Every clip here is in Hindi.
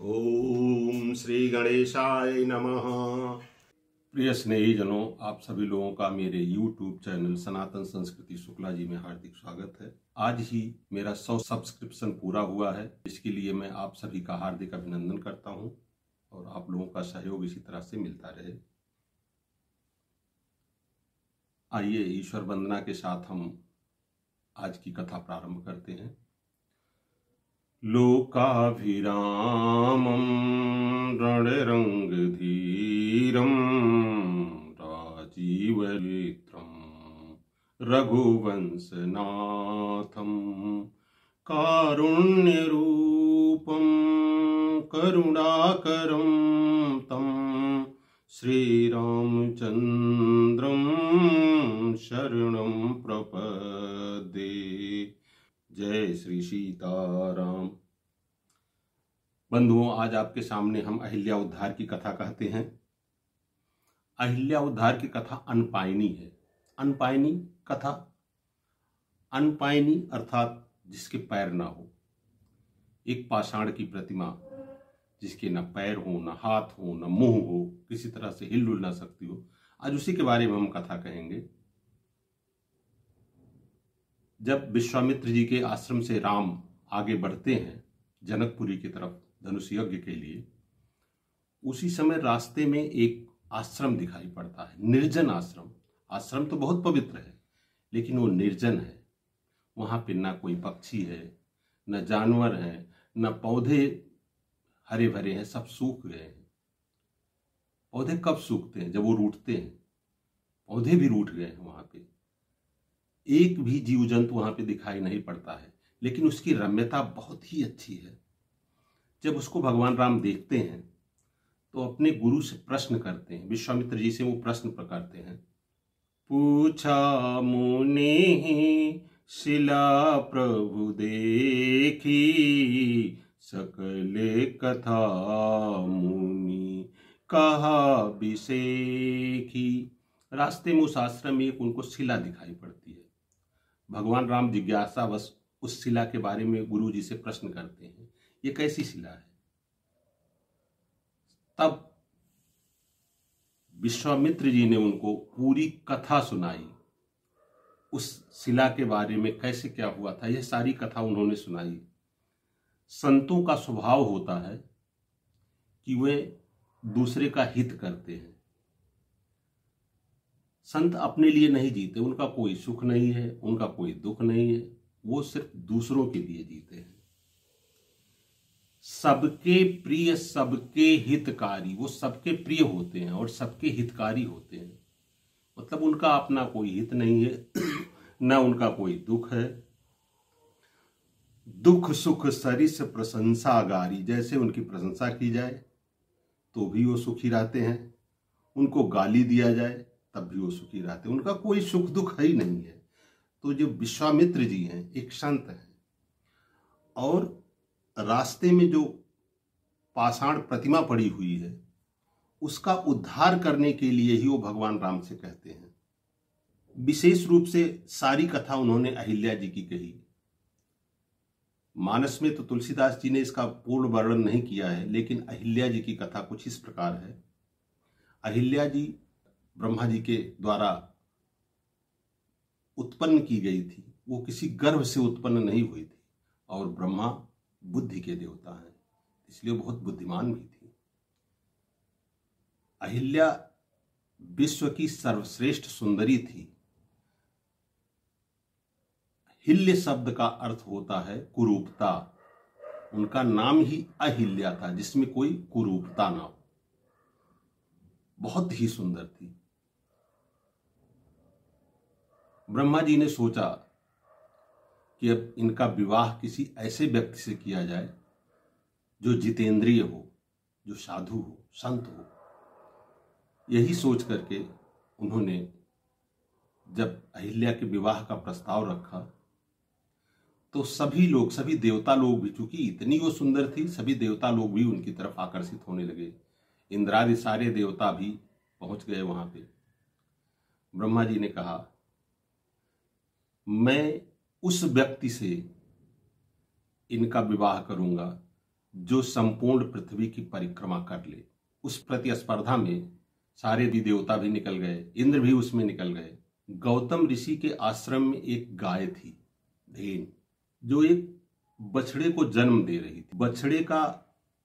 ओम श्री गणेशाय नमः। प्रिय स्नेहीजनों, आप सभी लोगों का मेरे YouTube चैनल सनातन संस्कृति शुक्ला जी में हार्दिक स्वागत है। आज ही मेरा 100 सब्सक्रिप्शन पूरा हुआ है। इसके लिए मैं आप सभी का हार्दिक अभिनंदन करता हूं और आप लोगों का सहयोग इसी तरह से मिलता रहे। आइए ईश्वर वंदना के साथ हम आज की कथा प्रारंभ करते हैं। लोकाभिरामं रणरंगधीरं राजीवनेत्रं रघुवंशनाथं कारुण्यरूपं करुणाकरं तं श्रीरामचन्द्रं शरणं प्रपद्ये। जय श्री सीताराम। बंधुओं, आज आपके सामने हम अहिल्या उद्धार की कथा कहते हैं। अहिल्या उद्धार की कथा अनपायनी है। अनपायनी कथा, अनपायनी अर्थात जिसके पैर ना हो। एक पाषाण की प्रतिमा जिसके न पैर हो, न हाथ हो, न मुंह हो, किसी तरह से हिल ना सकती हो। आज उसी के बारे में हम कथा कहेंगे। जब विश्वामित्र जी के आश्रम से राम आगे बढ़ते हैं जनकपुरी की तरफ धनुष यज्ञ के लिए, उसी समय रास्ते में एक आश्रम दिखाई पड़ता है, निर्जन आश्रम। आश्रम तो बहुत पवित्र है, लेकिन वो निर्जन है। वहां पे ना कोई पक्षी है, न जानवर है, न पौधे हरे भरे हैं, सब सूख गए हैं। पौधे कब सूखते हैं? जब वो रूठते हैं। पौधे भी रूठ गए हैं। वहां पे एक भी जीव जंतु वहां पे दिखाई नहीं पड़ता है, लेकिन उसकी रम्यता बहुत ही अच्छी है। जब उसको भगवान राम देखते हैं तो अपने गुरु से प्रश्न करते हैं। विश्वामित्र जी से वो प्रश्न करते हैं। पूछा मुनि शिला प्रभु देखी, सकले कथा मुनि कहा बिसेखी। रास्ते में उस आश्रम में एक उनको शिला दिखाई पड़ती है। भगवान राम जिज्ञासावश उस शिला के बारे में गुरु जी से प्रश्न करते हैं, ये कैसी शिला है? तब विश्वामित्र जी ने उनको पूरी कथा सुनाई। उस शिला के बारे में कैसे क्या हुआ था, यह सारी कथा उन्होंने सुनाई। संतों का स्वभाव होता है कि वे दूसरे का हित करते हैं। संत अपने लिए नहीं जीते, उनका कोई सुख नहीं है, उनका कोई दुख नहीं है, वो सिर्फ दूसरों के लिए जीते हैं। सबके प्रिय, सबके हितकारी, वो सबके प्रिय होते हैं और सबके हितकारी होते हैं। मतलब उनका अपना कोई हित नहीं है, न उनका कोई दुख है। दुख सुख सरिस प्रशंसा गारी, जैसे उनकी प्रशंसा की जाए तो भी वो सुखी रहते हैं, उनको गाली दिया जाए तब भी वो सुखी रहते हैं। उनका कोई सुख दुख है ही नहीं है। तो जो विश्वामित्र जी हैं एक संत हैं, और रास्ते में जो पाषाण प्रतिमा पड़ी हुई है उसका उद्धार करने के लिए ही वो भगवान राम से कहते हैं। विशेष रूप से सारी कथा उन्होंने अहिल्या जी की कही। मानस में तो तुलसीदास जी ने इसका पूर्ण वर्णन नहीं किया है, लेकिन अहिल्या जी की कथा कुछ इस प्रकार है। अहिल्या जी ब्रह्मा जी के द्वारा उत्पन्न की गई थी। वो किसी गर्भ से उत्पन्न नहीं हुई थी, और ब्रह्मा बुद्धि के देवता हैं, इसलिए बहुत बुद्धिमान भी थी। अहिल्या विश्व की सर्वश्रेष्ठ सुंदरी थी। हिल्य शब्द का अर्थ होता है कुरूपता। उनका नाम ही अहिल्या था, जिसमें कोई कुरूपता ना हो। बहुत ही सुंदर थी। ब्रह्मा जी ने सोचा कि अब इनका विवाह किसी ऐसे व्यक्ति से किया जाए जो जितेंद्रिय हो, जो साधु हो, संत हो। यही सोच करके उन्होंने जब अहिल्या के विवाह का प्रस्ताव रखा तो सभी लोग, सभी देवता लोग भी, चूंकि इतनी वो सुंदर थी, सभी देवता लोग भी उनकी तरफ आकर्षित होने लगे। इंद्रादि सारे देवता भी पहुंच गए वहां पे। ब्रह्मा जी ने कहा, मैं उस व्यक्ति से इनका विवाह करूंगा जो संपूर्ण पृथ्वी की परिक्रमा कर ले। उस प्रतिस्पर्धा में सारे भी देवता भी निकल गए, इंद्र भी उसमें निकल गए। गौतम ऋषि के आश्रम में एक गाय थी, धेन, जो एक बछड़े को जन्म दे रही थी। बछड़े का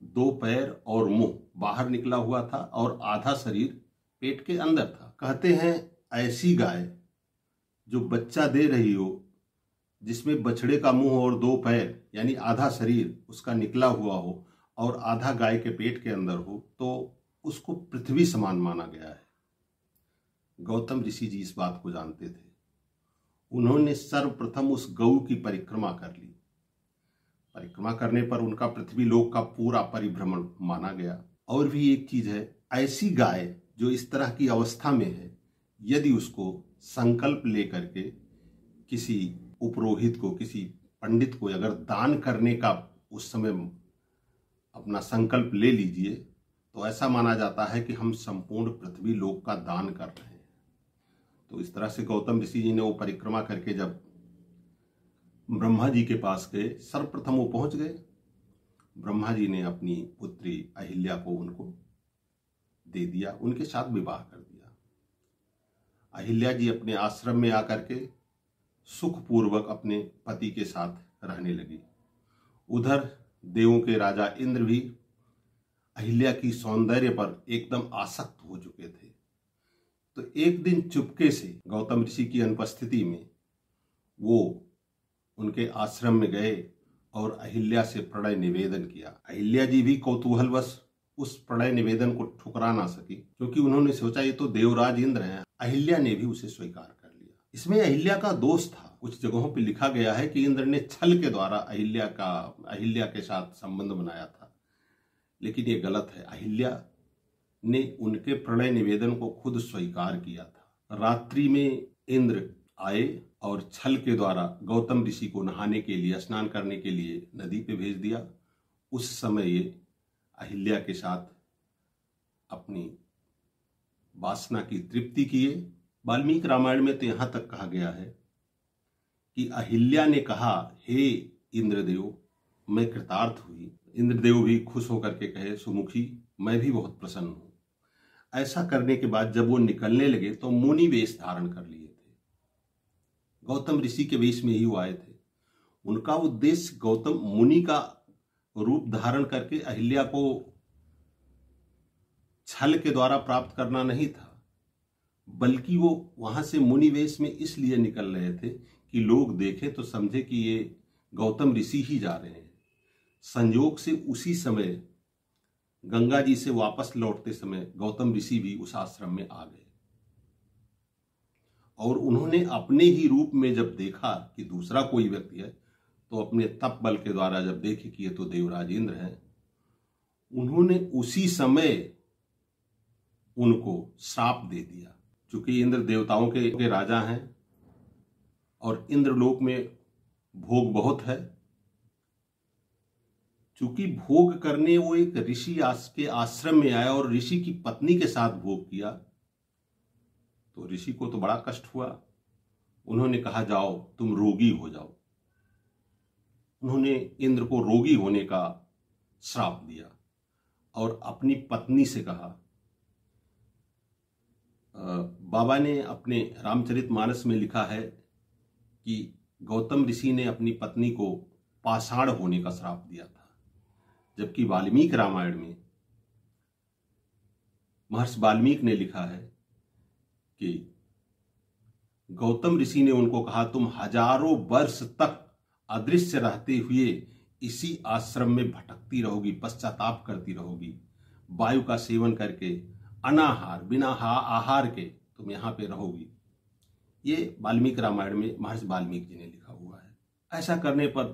2 पैर और मुंह बाहर निकला हुआ था और आधा शरीर पेट के अंदर था। कहते हैं ऐसी गाय जो बच्चा दे रही हो, जिसमें बछड़े का मुंह और 2 पैर यानी आधा शरीर उसका निकला हुआ हो और आधा गाय के पेट के अंदर हो, तो उसको पृथ्वी समान माना गया है। गौतम ऋषि जी इस बात को जानते थे। उन्होंने सर्वप्रथम उस गऊ की परिक्रमा कर ली। परिक्रमा करने पर उनका पृथ्वी लोक का पूरा परिभ्रमण माना गया। और भी एक चीज है, ऐसी गाय जो इस तरह की अवस्था में है, यदि उसको संकल्प लेकर के किसी उपरोहित को, किसी पंडित को अगर दान करने का उस समय अपना संकल्प ले लीजिए, तो ऐसा माना जाता है कि हम संपूर्ण पृथ्वी लोक का दान कर रहे हैं। तो इस तरह से गौतम ऋषि जी ने वो परिक्रमा करके जब ब्रह्मा जी के पास गए, सर्वप्रथम वो पहुंच गए। ब्रह्मा जी ने अपनी पुत्री अहिल्या को उनको दे दिया, उनके साथ विवाह कर दिया। अहिल्या जी अपने आश्रम में आकर के सुखपूर्वक अपने पति के साथ रहने लगी। उधर देवों के राजा इंद्र भी अहिल्या की सौंदर्य पर एकदम आसक्त हो चुके थे। तो एक दिन चुपके से गौतम ऋषि की अनुपस्थिति में वो उनके आश्रम में गए और अहिल्या से प्रणय निवेदन किया। अहिल्या जी भी कौतूहलवश उस प्रणय निवेदन को ठुकरा ना सकी, क्योंकि उन्होंने सोचा ये तो देवराज इंद्र हैं। अहिल्या ने भी उसे स्वीकार कर लिया। इसमें अहिल्या का दोष था। कुछ जगहों पर लिखा गया है कि इंद्र ने छल के द्वारा अहिल्या के साथ संबंध बनाया था, लेकिन ये गलत है। अहिल्या ने उनके प्रणय निवेदन को खुद स्वीकार किया था। रात्रि में इंद्र आए और छल के द्वारा गौतम ऋषि को नहाने के लिए, स्नान करने के लिए नदी पे भेज दिया। उस समय ये अहिल्या के साथ अपनी वासना की तृप्ति किए। वाल्मीकि रामायण में तो यहाँ तक कहा गया है कि अहिल्या ने कहा, हे इंद्रदेव, मैं कृतार्थ हुई। इंद्रदेव भी खुश होकर के कहे, सुमुखी, मैं भी बहुत प्रसन्न हूं। ऐसा करने के बाद जब वो निकलने लगे तो मुनि वेश धारण कर लिए थे। गौतम ऋषि के वेश में ही वो आए थे। उनका उद्देश्य गौतम मुनि का रूप धारण करके अहिल्या को छल के द्वारा प्राप्त करना नहीं था, बल्कि वो वहां से मुनि वेश में इसलिए निकल रहे थे कि लोग देखें तो समझे कि ये गौतम ऋषि ही जा रहे हैं। संयोग से उसी समय गंगा जी से वापस लौटते समय गौतम ऋषि भी उस आश्रम में आ गए और उन्होंने अपने ही रूप में जब देखा कि दूसरा कोई व्यक्ति है, तो अपने तप बल के द्वारा जब देखे कि ये तो देवराज इंद्र हैं, उन्होंने उसी समय उनको श्राप दे दिया। चूंकि इंद्र देवताओं के राजा हैं और इंद्रलोक में भोग बहुत है, चूंकि भोग करने वो एक ऋषि के आश्रम में आया और ऋषि की पत्नी के साथ भोग किया, तो ऋषि को तो बड़ा कष्ट हुआ। उन्होंने कहा, जाओ तुम रोगी हो जाओ। उन्होंने इंद्र को रोगी होने का श्राप दिया और अपनी पत्नी से कहा, बाबा ने अपने रामचरितमानस में लिखा है कि गौतम ऋषि ने अपनी पत्नी को पाषाण होने का श्राप दिया था, जबकि वाल्मीकि रामायण में महर्षि वाल्मीकि ने लिखा है कि गौतम ऋषि ने उनको कहा, तुम हजारों वर्ष तक अदृश्य रहते हुए इसी आश्रम में भटकती रहोगी, पश्चाताप करती रहोगी, वायु का सेवन करके अनाहार, बिना आहार के तुम यहां पे रहोगी। ये वाल्मीकि रामायण में महर्षि वाल्मीकि जी ने लिखा हुआ है। ऐसा करने पर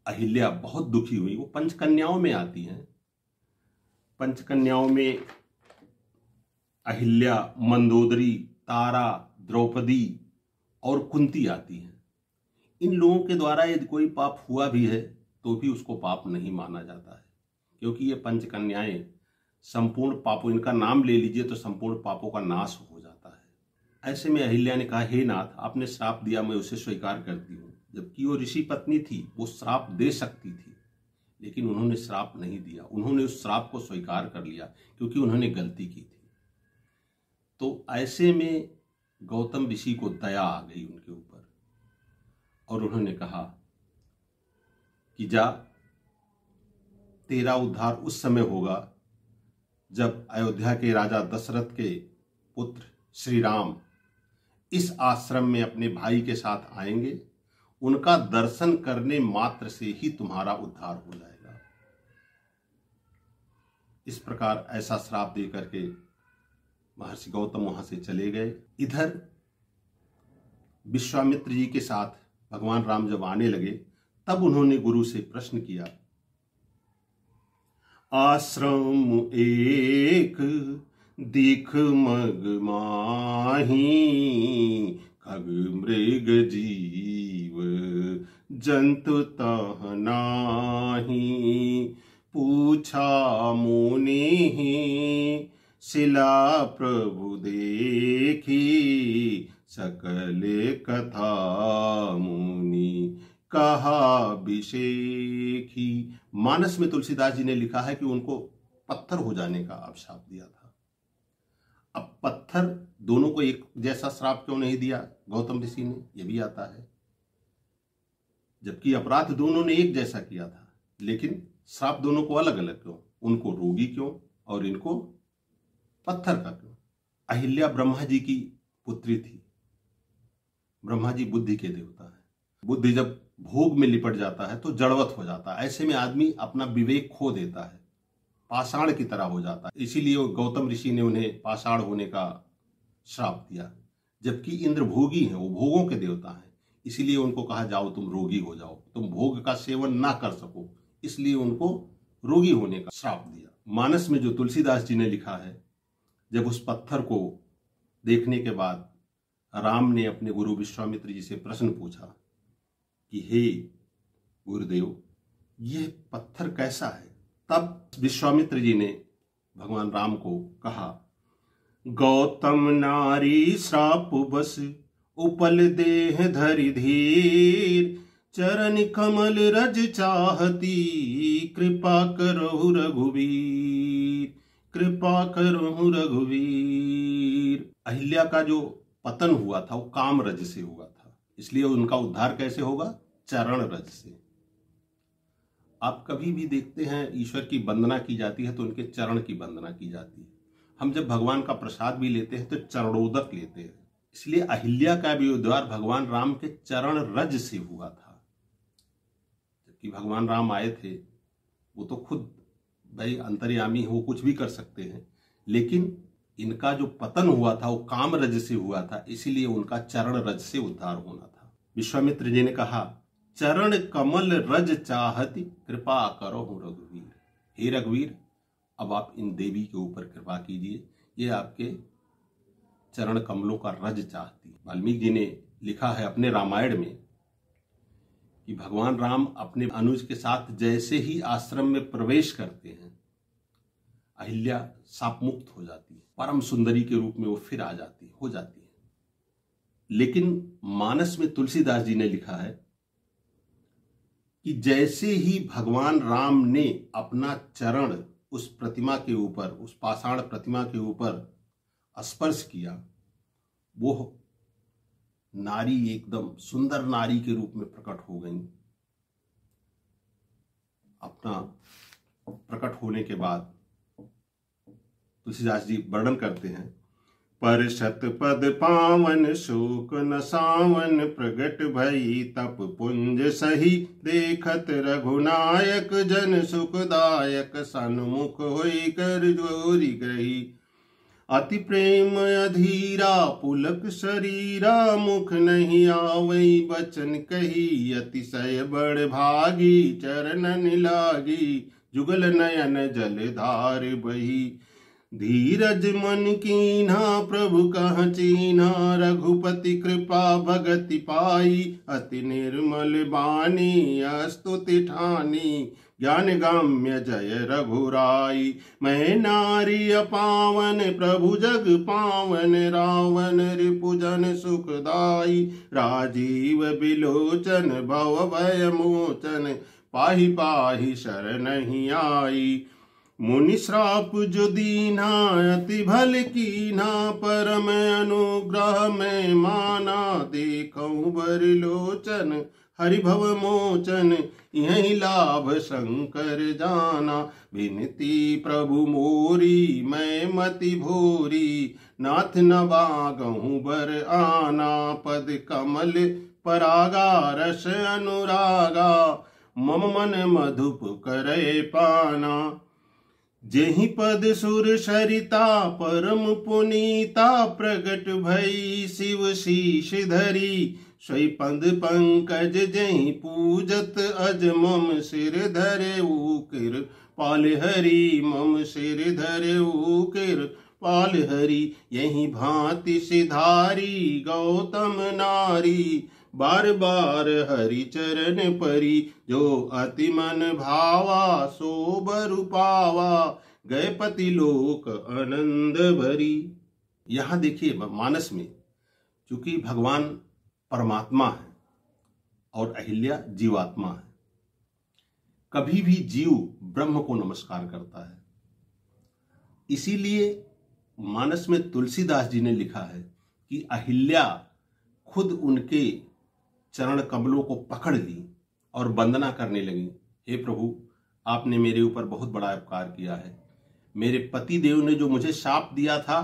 अहिल्या बहुत दुखी हुई। वो पंचकन्याओं में आती हैं। पंचकन्याओं में अहिल्या, मंदोदरी, तारा, द्रौपदी और कुंती आती हैं। इन लोगों के द्वारा यदि कोई पाप हुआ भी है तो भी उसको पाप नहीं माना जाता है, क्योंकि ये पंचकन्याएं संपूर्ण पापों, इनका नाम ले लीजिए तो संपूर्ण पापों का नाश हो जाता है। ऐसे में अहिल्या ने कहा, हे नाथ, आपने श्राप दिया, मैं उसे स्वीकार करती हूँ। जबकि वो ऋषि पत्नी थी, वो श्राप दे सकती थी, लेकिन उन्होंने श्राप नहीं दिया, उन्होंने उस श्राप को स्वीकार कर लिया क्योंकि उन्होंने गलती की थी। तो ऐसे में गौतम ऋषि को दया आ गई उनके ऊपर और उन्होंने कहा कि जा, तेरा उद्धार उस समय होगा जब अयोध्या के राजा दशरथ के पुत्र श्री राम इस आश्रम में अपने भाई के साथ आएंगे। उनका दर्शन करने मात्र से ही तुम्हारा उद्धार हो जाएगा। इस प्रकार ऐसा श्राप दे करके महर्षि गौतम वहां से चले गए। इधर विश्वामित्र जी के साथ भगवान राम जब आने लगे तब उन्होंने गुरु से प्रश्न किया, आश्रम एक दिख मग माही, खग मृग जीव जंतु तह नाही, पूछा मुनि शिला प्रभु देखी, सकल कथा मुनि कहा विशेखी। मानस में तुलसीदास जी ने लिखा है कि उनको पत्थर हो जाने का अभिशाप दिया था। अब पत्थर दोनों को एक जैसा श्राप क्यों नहीं दिया गौतम ऋषि ने, यह भी आता है, जबकि अपराध दोनों ने एक जैसा किया था, लेकिन श्राप दोनों को अलग अलग क्यों? उनको रोगी क्यों और इनको पत्थर का क्यों? अहिल्या ब्रह्मा जी की पुत्री थी। ब्रह्मा जी बुद्धि के देवता है। बुद्धि जब भोग में लिपट जाता है तो जड़वत हो जाता है। ऐसे में आदमी अपना विवेक खो देता है, पाषाण की तरह हो जाता है। इसीलिए गौतम ऋषि ने उन्हें पाषाण होने का श्राप दिया। जबकि इंद्र भोगी हैं, वो भोगों के देवता हैं, इसीलिए उनको कहा जाओ तुम रोगी हो जाओ, तुम भोग का सेवन ना कर सको, इसलिए उनको रोगी होने का श्राप दिया। मानस में जो तुलसीदास जी ने लिखा है, जब उस पत्थर को देखने के बाद राम ने अपने गुरु विश्वामित्र जी से प्रश्न पूछा कि हे गुरुदेव, यह पत्थर कैसा है? तब विश्वामित्र जी ने भगवान राम को कहा, गौतम नारी श्राप बस उपल देह धरि धीर, चरण कमल रज चाहती, कृपा करहु रघुवीर, कृपा करहु रघुवीर। अहिल्या का जो पतन हुआ था वो काम रज से हुआ था, इसलिए उनका उद्धार कैसे होगा? चरण रज से। आप कभी भी देखते हैं ईश्वर की वंदना की जाती है तो उनके चरण की वंदना की जाती है। हम जब भगवान का प्रसाद भी लेते हैं तो चरणोदक लेते हैं। इसलिए अहिल्या का भी उद्धार भगवान राम के चरण रज से हुआ था। जबकि भगवान राम आए थे, वो तो खुद भाई अंतर्यामी है, वो कुछ भी कर सकते हैं, लेकिन इनका जो पतन हुआ था वो काम रज से हुआ था, इसीलिए उनका चरण रज से उद्धार होना था। विश्वामित्र जी ने कहा, चरण कमल रज चाहती, कृपा करो रघुवीर। हे रघुवीर, अब आप इन देवी के ऊपर कृपा कीजिए, ये आपके चरण कमलों का रज चाहती। वाल्मीकि जी ने लिखा है अपने रामायण में कि भगवान राम अपने अनुज के साथ जैसे ही आश्रम में प्रवेश करते हैं, अहिल्या शाप मुक्त हो जाती है, परम सुंदरी के रूप में वो फिर आ जाती हो जाती है। लेकिन मानस में तुलसीदास जी ने लिखा है कि जैसे ही भगवान राम ने अपना चरण उस प्रतिमा के ऊपर, उस पाषाण प्रतिमा के ऊपर स्पर्श किया, वो नारी एकदम सुंदर नारी के रूप में प्रकट हो गई। अपना प्रकट होने के बाद तुलसीदास जी वर्णन करते हैं, पर शतपद पावन शोक न सावन, प्रगट भई तप पुंज सही, देखत रघुनायक जन सुखदायक, सन्मुख होई कर जोरी ग्रही। अति प्रेम अधीरा पुलक शरीरा, मुख नहीं आवई बचन कही, अतिशय बड़ भागी चरणन लागी, जुगल नयन जलधार बही। धीरज मन कीन्हा प्रभु कह चीन्हा, रघुपति कृपा भगति पाई, अति निर्मल बानी स्तुति ठानी, ज्ञान गाम्य जय रघुराई। मैं नारी अपावन प्रभु जग पावन, रावण रिपुजन सुखदाई, राजीव बिलोचन भव भय मोचन, पाहि पाहि शरणहि आई। मुनि श्राप जो दीना अति भल कीना, परम अनुग्रह में माना। देखऊं बर लोचन हरि भव मोचन, यही लाभ शंकर जाना। विनती प्रभु मोरी मैं मति भोरी, नाथ न बागहूँ बर आना। पद कमल परागा रस अनुरागा, मम मन मधुप करे पाना। जेहि पद सुर सरिता परम पुनीता, प्रगट भई शिव शीश धरी। सोई पद पंकज जेहि पूजत अज, मम सिर धरे उकिर पाल हरि। मम सिर धरे उकिर पाल हरि, यही भांति सिधारी गौतम नारी। बार बार हरि चरण परी, जो अति मन भावा सो बर पावा। गए पति लोक आनंद भरी। यहाँ देखिए मानस में, चूंकि भगवान परमात्मा है और अहिल्या जीवात्मा है, कभी भी जीव ब्रह्म को नमस्कार करता है। इसीलिए मानस में तुलसीदास जी ने लिखा है कि अहिल्या खुद उनके चरण कमलों को पकड़ ली और वंदना करने लगी। हे प्रभु, आपने मेरे ऊपर बहुत बड़ा उपकार किया है। मेरे पति देव ने जो मुझे शाप दिया था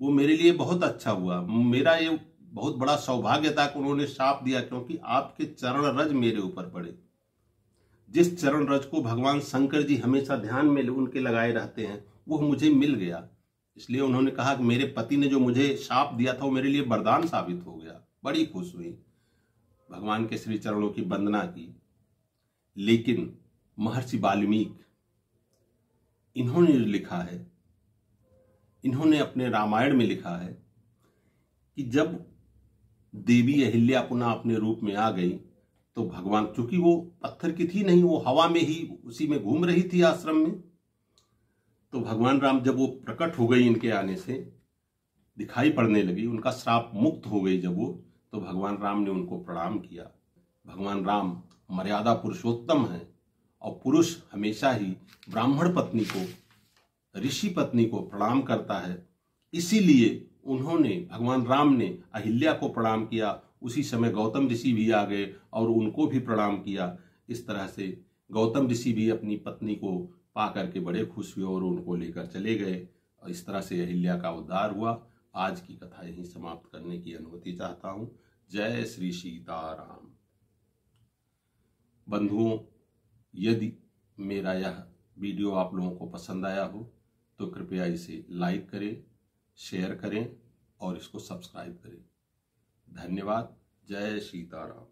वो मेरे लिए बहुत अच्छा हुआ। मेरा ये बहुत बड़ा सौभाग्य था कि उन्होंने शाप दिया, क्योंकि आपके चरण रज मेरे ऊपर पड़े। जिस चरण रज को भगवान शंकर जी हमेशा ध्यान में उनके लगाए रहते हैं, वो मुझे मिल गया। इसलिए उन्होंने कहा कि मेरे पति ने जो मुझे शाप दिया था वो मेरे लिए वरदान साबित हो गया। बड़ी खुश हुई, भगवान के श्री चरणों की वंदना की। लेकिन महर्षि वाल्मीकि इन्होंने लिखा है, इन्होंने अपने रामायण में लिखा है कि जब देवी अहिल्या पुनः अपने रूप में आ गई तो भगवान, चूंकि वो पत्थर की थी नहीं, वो हवा में ही उसी में घूम रही थी आश्रम में, तो भगवान राम जब वो प्रकट हो गई, इनके आने से दिखाई पड़ने लगी, उनका श्राप मुक्त हो गई जब वो, तो भगवान राम ने उनको प्रणाम किया। भगवान राम मर्यादा पुरुषोत्तम है और पुरुष हमेशा ही ब्राह्मण पत्नी को, ऋषि पत्नी को प्रणाम करता है। इसीलिए उन्होंने, भगवान राम ने अहिल्या को प्रणाम किया। उसी समय गौतम ऋषि भी आ गए और उनको भी प्रणाम किया। इस तरह से गौतम ऋषि भी अपनी पत्नी को पा करके बड़े खुश हुए और उनको लेकर चले गए। और इस तरह से अहिल्या का उद्धार हुआ। आज की कथा यहीं समाप्त करने की अनुमति चाहता हूँ। जय श्री सीताराम। बंधुओं, यदि मेरा यह वीडियो आप लोगों को पसंद आया हो तो कृपया इसे लाइक करें, शेयर करें और इसको सब्सक्राइब करें। धन्यवाद। जय सीताराम।